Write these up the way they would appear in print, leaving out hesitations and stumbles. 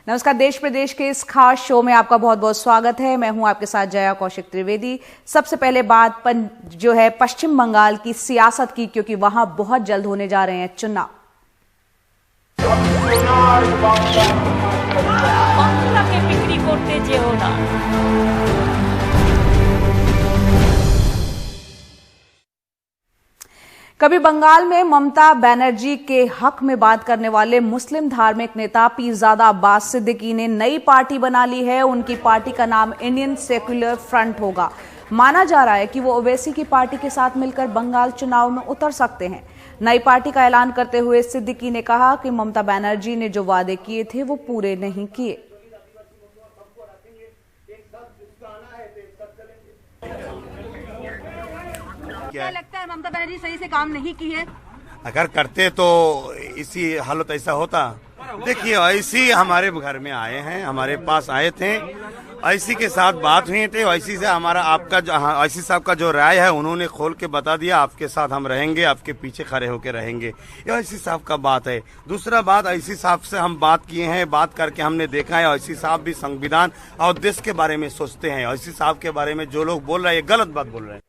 नमस्कार, देश प्रदेश के इस खास शो में आपका बहुत बहुत स्वागत है। मैं हूं आपके साथ जया कौशिक त्रिवेदी। सबसे पहले बात जो है पश्चिम बंगाल की सियासत की, क्योंकि वहां बहुत जल्द होने जा रहे हैं चुनाव। बिक्री करते जेओ ना। कभी बंगाल में ममता बनर्जी के हक में बात करने वाले मुस्लिम धार्मिक नेता पीरजादा अब्बास सिद्दीकी ने नई पार्टी बना ली है। उनकी पार्टी का नाम इंडियन सेक्युलर फ्रंट होगा। माना जा रहा है कि वो ओवैसी की पार्टी के साथ मिलकर बंगाल चुनाव में उतर सकते हैं। नई पार्टी का ऐलान करते हुए सिद्दीकी ने कहा कि ममता बनर्जी ने जो वादे किए थे वो पूरे नहीं किए। क्या लगता है ममता बनर्जी सही से काम नहीं की है? अगर करते तो इसी हालत ऐसा होता। देखिए, ऐसी हमारे घर में आए हैं, हमारे पास आए थे, ऐसी के साथ बात हुई थी। ऐसी से हमारा आपका ऐसी साहब का जो राय है उन्होंने खोल के बता दिया, आपके साथ हम रहेंगे, आपके पीछे खड़े होकर रहेंगे। ये ऐसी साहब का बात है। दूसरा बात, ऐसी साहब से हम बात किए हैं, बात करके हमने देखा है ऐसी साहब भी संविधान और देश के बारे में सोचते हैं। ऐसी साहब के बारे में जो लोग बोल रहे हैं गलत बात बोल रहे हैं।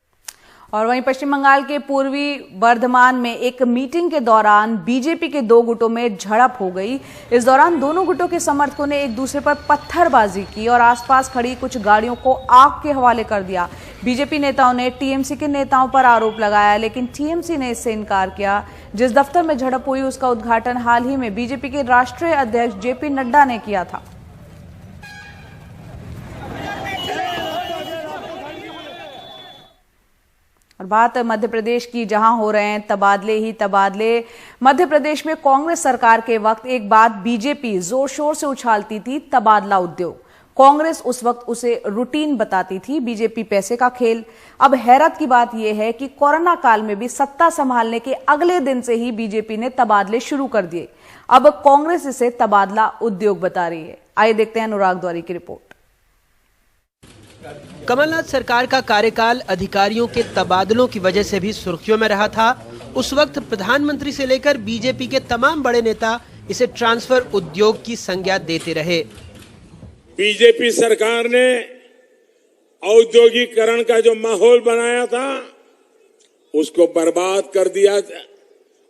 और वहीं पश्चिम बंगाल के पूर्वी बर्धमान में एक मीटिंग के दौरान बीजेपी के दो गुटों में झड़प हो गई। इस दौरान दोनों गुटों के समर्थकों ने एक दूसरे पर पत्थरबाजी की और आसपास खड़ी कुछ गाड़ियों को आग के हवाले कर दिया। बीजेपी नेताओं ने टीएमसी के नेताओं पर आरोप लगाया, लेकिन टीएमसी ने इससे इनकार किया। जिस दफ्तर में झड़प हुई उसका उद्घाटन हाल ही में बीजेपी के राष्ट्रीय अध्यक्ष जेपी नड्डा ने किया था। और बात मध्य प्रदेश की, जहां हो रहे हैं तबादले ही तबादले। मध्य प्रदेश में कांग्रेस सरकार के वक्त एक बात बीजेपी जोर शोर से उछालती थी, तबादला उद्योग। कांग्रेस उस वक्त उसे रूटीन बताती थी, बीजेपी पैसे का खेल। अब हैरत की बात यह है कि कोरोना काल में भी सत्ता संभालने के अगले दिन से ही बीजेपी ने तबादले शुरू कर दिए। अब कांग्रेस इसे तबादला उद्योग बता रही है। आइए देखते हैं अनुराग द्वारी की रिपोर्ट। कमलनाथ सरकार का कार्यकाल अधिकारियों के तबादलों की वजह से भी सुर्खियों में रहा था। उस वक्त प्रधानमंत्री से लेकर बीजेपी के तमाम बड़े नेता इसे ट्रांसफर उद्योग की संज्ञा देते रहे। बीजेपी सरकार ने औद्योगिकरण का जो माहौल बनाया था उसको बर्बाद कर दिया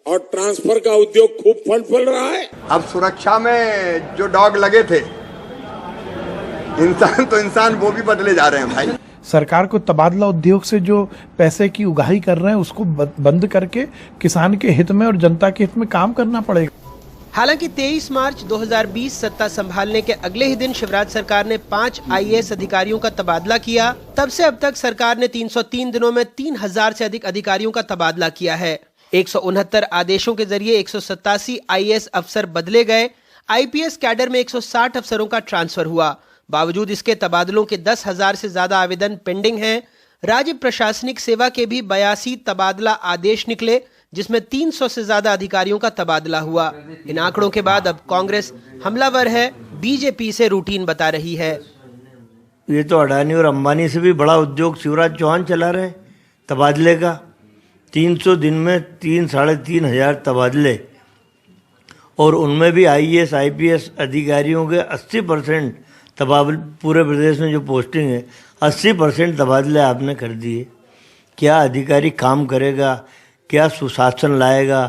और ट्रांसफर का उद्योग खूब फल फल रहा है। अब सुरक्षा में जो डॉग लगे थे, इंसान तो इंसान वो भी बदले जा रहे हैं भाई। सरकार को तबादला उद्योग से जो पैसे की उगाही कर रहे हैं उसको बंद करके किसान के हित में और जनता के हित में काम करना पड़ेगा। हालांकि 23 मार्च 2020 सत्ता संभालने के अगले ही दिन शिवराज सरकार ने 5 आईएएस अधिकारियों का तबादला किया। तब से अब तक सरकार ने 303 दिनों में 3000 से अधिक अधिकारियों का तबादला किया है। 169 आदेशों के जरिए 187 आईएएस अफसर बदले गए। आईपीएस कैडर में 160 अफसरों का ट्रांसफर हुआ। बावजूद इसके तबादलों के 10,000 से ज्यादा आवेदन पेंडिंग हैं। राज्य प्रशासनिक सेवा के भी 82 तबादला आदेश निकले, जिसमें 300 से ज्यादा अधिकारियों का तबादला हुआ। इन आंकड़ों के बाद अब कांग्रेस हमलावर है, बीजेपी से रूटीन बता रही है। ये तो अडानी और अंबानी से भी बड़ा उद्योग शिवराज चौहान चला रहे तबादले का। 300 दिन में 3-3.5 हजार तबादले, और उनमें भी आईएएस आईपीएस अधिकारियों के 80% तबादले। पूरे प्रदेश में जो पोस्टिंग है 80% तबादले आपने कर दिए। क्या अधिकारी काम करेगा? क्या सुशासन लाएगा?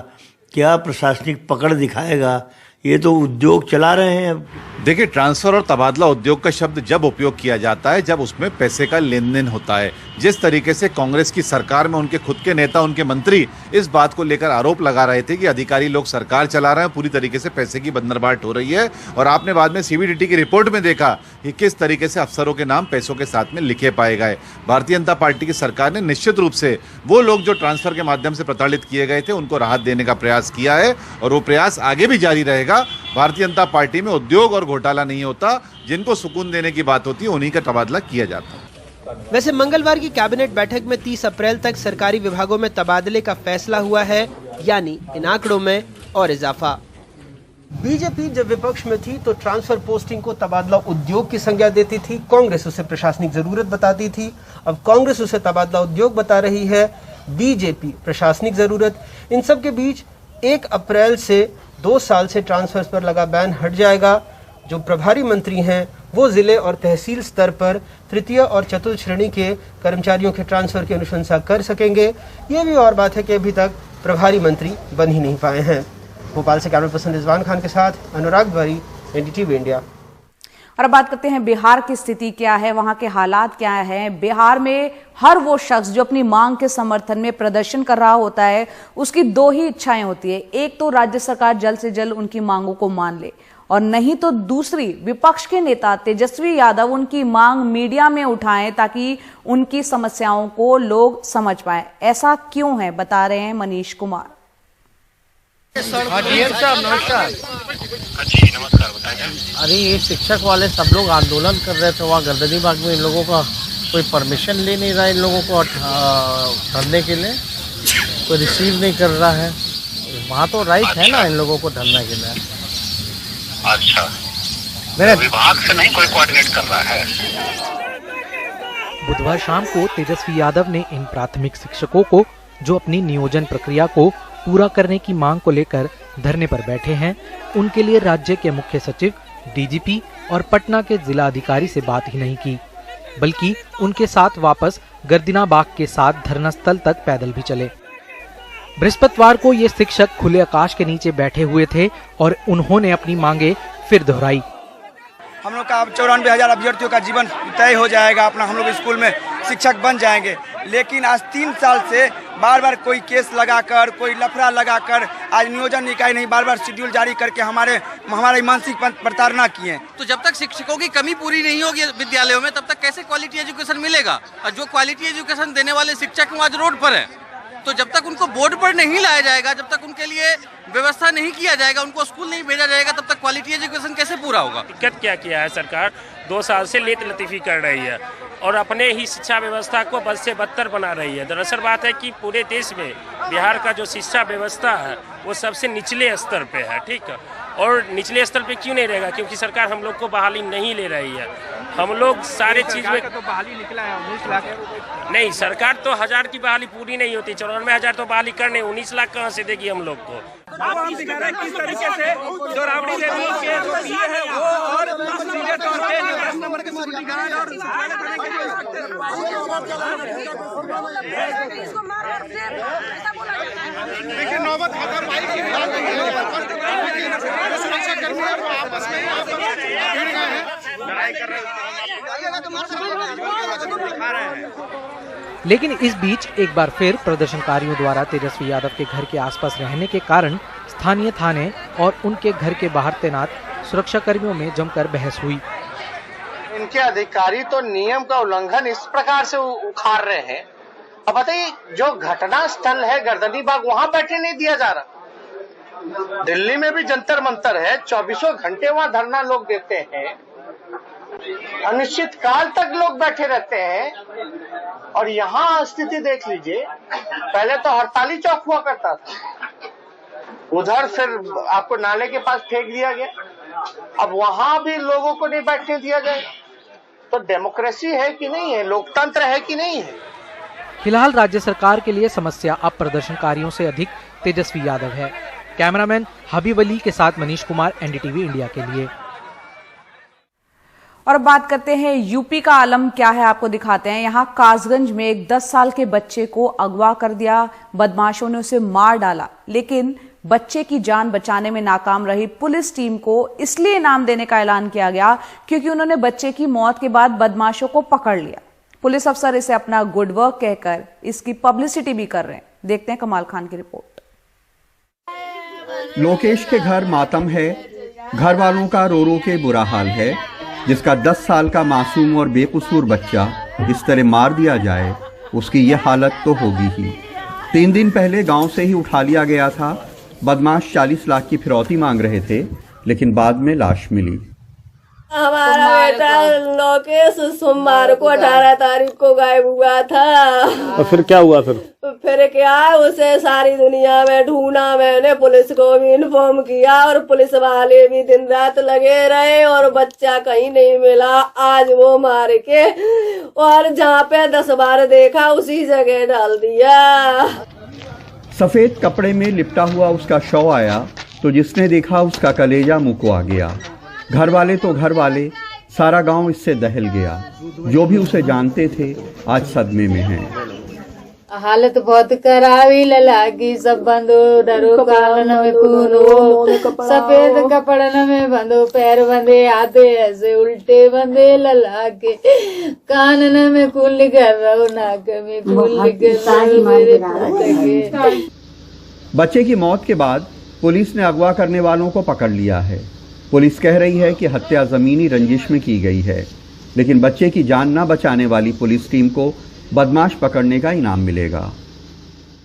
क्या प्रशासनिक पकड़ दिखाएगा? ये तो उद्योग चला रहे हैं। अब देखिए, ट्रांसफर और तबादला उद्योग का शब्द जब उपयोग किया जाता है जब उसमें पैसे का लेन देन होता है। जिस तरीके से कांग्रेस की सरकार में उनके खुद के नेता, उनके मंत्री इस बात को लेकर आरोप लगा रहे थे कि अधिकारी लोग सरकार चला रहे हैं, पूरी तरीके से पैसे की बंदरबाट हो रही है। और आपने बाद में सीबीडीटी की रिपोर्ट में देखा कि किस तरीके से अफसरों के नाम पैसों के साथ में लिखे पाए गए। भारतीय जनता पार्टी की सरकार ने निश्चित रूप से वो लोग जो ट्रांसफर के माध्यम से प्रताड़ित किए गए थे उनको राहत देने का प्रयास किया है, और वो प्रयास आगे भी जारी रहेगा। भारतीय जनता पार्टी में उद्योग और घोटाला नहीं होता, जिनको सुकून देने की बात होती है उन्हीं का तबादला किया जाता है। वैसे मंगलवार की कैबिनेट बैठक में 30 अप्रैल तक सरकारी विभागों में तबादले का फैसला हुआ है, यानी इन आंकड़ों में और इजाफा। बीजेपी जब विपक्ष में थी तो ट्रांसफर पोस्टिंग को तबादला उद्योग की संज्ञा देती थी, कांग्रेस उसे प्रशासनिक जरूरत बताती थी। अब कांग्रेस उसे तबादला उद्योग बता रही है, बीजेपी प्रशासनिक जरूरत। इन सब के बीच 1 अप्रैल से 2 साल से ट्रांसफर्स पर लगा बैन हट जाएगा। जो प्रभारी मंत्री हैं वो जिले और तहसील स्तर पर तृतीय और चतुर्थ श्रेणी के कर्मचारियों के ट्रांसफर की अनुशंसा कर सकेंगे। ये भी और बात है कि अभी तक प्रभारी मंत्री बन ही नहीं पाए हैं। भोपाल से कैमरा पर्सन रिजवान खान के साथ अनुराग द्वारी, एनडीटीवी इंडिया। और अब बात करते हैं बिहार की स्थिति क्या है, वहां के हालात क्या हैं। बिहार में हर वो शख्स जो अपनी मांग के समर्थन में प्रदर्शन कर रहा होता है, उसकी दो ही इच्छाएं होती है। एक तो राज्य सरकार जल्द से जल्द उनकी मांगों को मान ले, और नहीं तो दूसरी, विपक्ष के नेता तेजस्वी यादव उनकी मांग मीडिया में उठाएं ताकि उनकी समस्याओं को लोग समझ पाएं। ऐसा क्यों है, बता रहे हैं मनीष कुमार। नमस्कार। जी नमस्कार, बताइए। अरे ये शिक्षक वाले सब लोग आंदोलन कर रहे थे वहाँ गर्दनी बाग में, इन लोगों का कोई परमिशन ले नहीं रहा, इन लोगों को धरने के लिए कोई रिसीव नहीं कर रहा है। वहाँ तो राइट है ना इन लोगों को धरने के लिए। अच्छा, मेरे विभाग से नहीं कोई कोऑर्डिनेट कर रहा है। बुधवार शाम को तेजस्वी यादव ने इन प्राथमिक शिक्षकों को जो अपनी नियोजन प्रक्रिया को पूरा करने की मांग को लेकर धरने पर बैठे हैं, उनके लिए राज्य के मुख्य सचिव, डीजीपी और पटना के जिला अधिकारी से बात ही नहीं की, बल्कि उनके साथ वापस गर्दिना बाग के साथ धरना स्थल तक पैदल भी चले। बृहस्पतिवार को ये शिक्षक खुले आकाश के नीचे बैठे हुए थे और उन्होंने अपनी मांगे फिर दोहराई। हम लोग का अब 94,000 अभ्यर्थियों का जीवन तय हो जाएगा, अपना हम लोग स्कूल में शिक्षक बन जाएंगे। लेकिन आज 3 साल से बार बार कोई केस लगाकर, कोई लफड़ा लगाकर, आज नियोजन इकाई नहीं, बार बार शेड्यूल जारी करके हमारी मानसिक प्रताड़ना किए। तो जब तक शिक्षकों की कमी पूरी नहीं होगी विद्यालयों में, तब तक कैसे क्वालिटी एजुकेशन मिलेगा? और जो क्वालिटी एजुकेशन देने वाले शिक्षक हैं आज रोड पर है, तो जब तक उनको बोर्ड पर नहीं लाया जाएगा, जब तक उनके लिए व्यवस्था नहीं किया जाएगा, उनको स्कूल नहीं भेजा जाएगा, तब तक क्वालिटी एजुकेशन कैसे पूरा होगा? दिक्कत क्या किया है सरकार, 2 साल से लेत लतीफी कर रही है और अपने ही शिक्षा व्यवस्था को बद से बदतर बना रही है। दरअसल बात है कि पूरे देश में बिहार का जो शिक्षा व्यवस्था है वो सबसे निचले स्तर पे है, ठीक है। और निचले स्तर पे क्यों नहीं रहेगा? क्योंकि सरकार हम लोग को बहाली नहीं ले रही है। हम लोग सारे चीज में तो बहाली निकला है 19 लाख नहीं, सरकार तो 1000 की बहाली पूरी नहीं होती, 94,000 तो बहाली करने, 19 लाख कहाँ से देगी हम लोग को? हम दिखा रहे हैं किस तरीके से जो राबड़ी देवी के जो पीए हैं वो और सीधे तौर पे जो 10 नंबर के सिक्योरिटी गार्ड और देखिए नौबत हाथापाई की सुरक्षाकर्मी आपस में भिड़ गए हैं, लड़ाई कर रहे हैं। लेकिन इस बीच एक बार फिर प्रदर्शनकारियों द्वारा तेजस्वी यादव के घर के आसपास रहने के कारण स्थानीय थाने और उनके घर के बाहर तैनात सुरक्षा कर्मियों में जमकर बहस हुई। इनके अधिकारी तो नियम का उल्लंघन इस प्रकार से उखाड़ रहे हैं। अब बताइए, जो घटना स्थल है गर्दनी बाग, वहाँ बैठे नहीं दिया जा रहा। दिल्ली में भी जंतर मंतर है, 24 घंटे वहाँ धरना लोग देते हैं, अनिश्चित काल तक लोग बैठे रहते हैं। और यहाँ स्थिति देख लीजिए, पहले तो हड़ताली चौक हुआ करता था, उधर फिर आपको नाले के पास फेंक दिया गया, अब वहां भी लोगों को नहीं बैठने दिया जाएगा। तो डेमोक्रेसी है कि नहीं है, लोकतंत्र है कि नहीं है? फिलहाल राज्य सरकार के लिए समस्या अब प्रदर्शनकारियों से अधिक तेजस्वी यादव है। कैमरामैन हबीब अली के साथ मनीष कुमार, एनडीटीवी इंडिया के लिए। और बात करते हैं यूपी का आलम क्या है, आपको दिखाते हैं। यहाँ कासगंज में एक 10 साल के बच्चे को अगवा कर दिया, बदमाशों ने उसे मार डाला, लेकिन बच्चे की जान बचाने में नाकाम रही पुलिस टीम को इसलिए इनाम देने का ऐलान किया गया क्योंकि उन्होंने बच्चे की मौत के बाद बदमाशों को पकड़ लिया। पुलिस अफसर इसे अपना गुड वर्क कहकर इसकी पब्लिसिटी भी कर रहे हैं। देखते हैं कमाल खान की रिपोर्ट। लोकेश के घर मातम है, घर वालों का रो रो के बुरा हाल है। जिसका 10 साल का मासूम और बेकसूर बच्चा इस तरह मार दिया जाए, उसकी ये हालत तो होगी ही। 3 दिन पहले गांव से ही उठा लिया गया था। बदमाश 40 लाख की फिरौती मांग रहे थे, लेकिन बाद में लाश मिली। हमारा बेटा लोकेश सोमवार को 18 तारीख को गायब हुआ था। और फिर क्या हुआ? फिर क्या, उसे सारी दुनिया में ढूंढा, मैंने पुलिस को भी इन्फॉर्म किया और पुलिस वाले भी दिन रात लगे रहे और बच्चा कहीं नहीं मिला। आज वो मार के और जहाँ पे 10 बार देखा उसी जगह डाल दिया। सफेद कपड़े में लिपटा हुआ उसका शव आया तो जिसने देखा उसका कलेजा मुंह को आ गया। घर वाले तो घर वाले, सारा गांव इससे दहल गया। जो भी उसे जानते थे आज सदमे में हैं। हालत बहुत करावी लगी, सब बंदो डरो कालन में खूनो, सफेद कपड़न में बंदो, पैर बंदे आते ऐसे उल्टे बंदे लला के, कानन में कुल कर रहो, नाक में कुल कर रहो मेरे के। बच्चे की मौत के बाद पुलिस ने अगवा करने वालों को पकड़ लिया है। पुलिस कह रही है कि हत्या जमीनी रंजिश में की गई है, लेकिन बच्चे की जान न बचाने वाली पुलिस टीम को बदमाश पकड़ने का इनाम मिलेगा।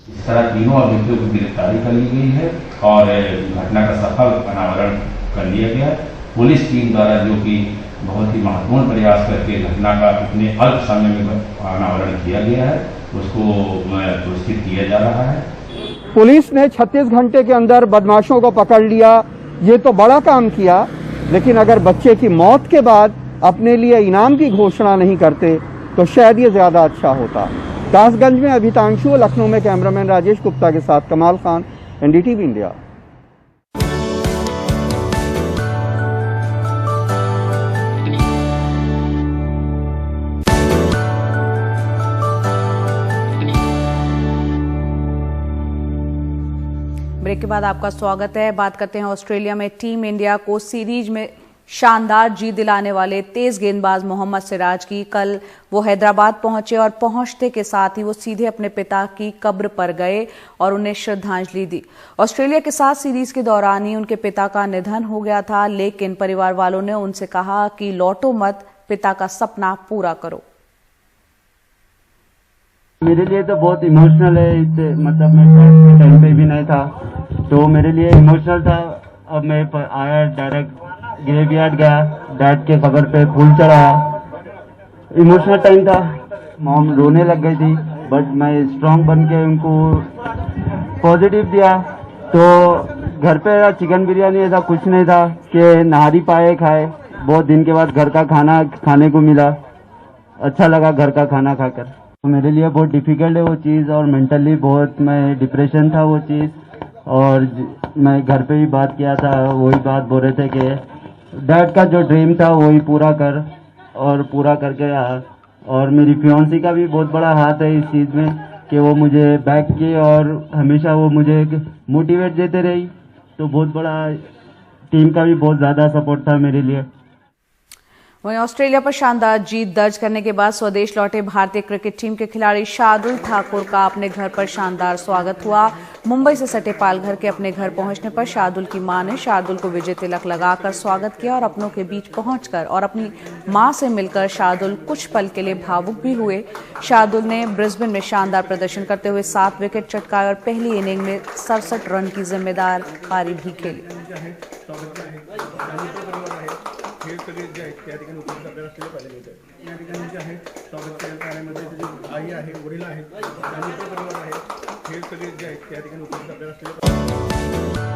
इस तरह तीनों आरोपियों की गिरफ्तारी कर ली गई है और घटना का सफल अनावरण कर लिया गया। पुलिस टीम द्वारा जो कि बहुत ही महत्वपूर्ण प्रयास करके घटना का इतने अल्प समय में अनावरण किया गया है, उसको पुरस्कृत किया जा रहा है। पुलिस ने 36 घंटे के अंदर बदमाशों को पकड़ लिया, ये तो बड़ा काम किया, लेकिन अगर बच्चे की मौत के बाद अपने लिए इनाम की घोषणा नहीं करते तो शायद ये ज्यादा अच्छा होता। दासगंज में अभितांशु, लखनऊ में कैमरामैन राजेश गुप्ता के साथ कमाल खान, एनडीटीवी इंडिया। ब्रेक के बाद आपका स्वागत है। बात करते हैं ऑस्ट्रेलिया में टीम इंडिया को सीरीज में शानदार जीत दिलाने वाले तेज गेंदबाज मोहम्मद सिराज की। कल वो हैदराबाद पहुंचे और पहुंचते के साथ ही वो सीधे अपने पिता की कब्र पर गए और उन्हें श्रद्धांजलि दी। ऑस्ट्रेलिया के साथ सीरीज के दौरान ही उनके पिता का निधन हो गया था, लेकिन परिवार वालों ने उनसे कहा कि लौटो मत, पिता का सपना पूरा करो। मेरे लिए तो बहुत इमोशनल है, मतलब मैं टाइम पे भी नहीं था तो मेरे लिए इमोशनल था। अब मैं आया, डायरेक्ट ग्रेवयार्ड गया, डैड के कब्र पे फूल चढ़ाया। इमोशनल टाइम था, मॉम रोने लग गई थी, बट मैं स्ट्रांग बन के उनको पॉजिटिव दिया। तो घर पे चिकन बिरयानी ऐसा कुछ नहीं था कि नहारी पाए खाए। बहुत दिन के बाद घर का खाना खाने को मिला, अच्छा लगा घर का खाना खाकर। तो मेरे लिए बहुत डिफिकल्ट है वो चीज़, और मेंटली बहुत मैं डिप्रेशन था वो चीज़। और मैं घर पे भी बात किया था, वही बात बोल रहे थे कि डैड का जो ड्रीम था वही पूरा कर, और पूरा करके आ। और मेरी फियांसी का भी बहुत बड़ा हाथ है इस चीज़ में कि वो मुझे बैक की और हमेशा वो मुझे मोटिवेट देते रही। तो बहुत बड़ा टीम का भी बहुत ज़्यादा सपोर्ट था मेरे लिए। वहीं ऑस्ट्रेलिया पर शानदार जीत दर्ज करने के बाद स्वदेश लौटे भारतीय क्रिकेट टीम के खिलाड़ी शार्दुल ठाकुर का अपने घर पर शानदार स्वागत हुआ। मुंबई से सटे पालघर के अपने घर पहुंचने पर शार्दुल की मां ने शार्दुल को विजय तिलक लगाकर स्वागत किया और अपनों के बीच पहुंचकर और अपनी मां से मिलकर शार्दुल कुछ पल के लिए भावुक भी हुए। शार्दुल ने ब्रिस्बेन में शानदार प्रदर्शन करते हुए 7 विकेट चटकाए और पहली इनिंग में 67 रन की जिम्मेदार पारी भी खेली। खेळ सगळे जे आहेत त्या ठिकाणी उपस्थित आपल्याला असलेले पाहिजे होते। या ठिकाणी जे आहे स्वागत करण्यामध्ये जी आई आहे, वडील आहेत आणि परिवार आहे, खेळ सगळे जे आहेत त्या ठिकाणी उपस्थित आपल्याला असलेले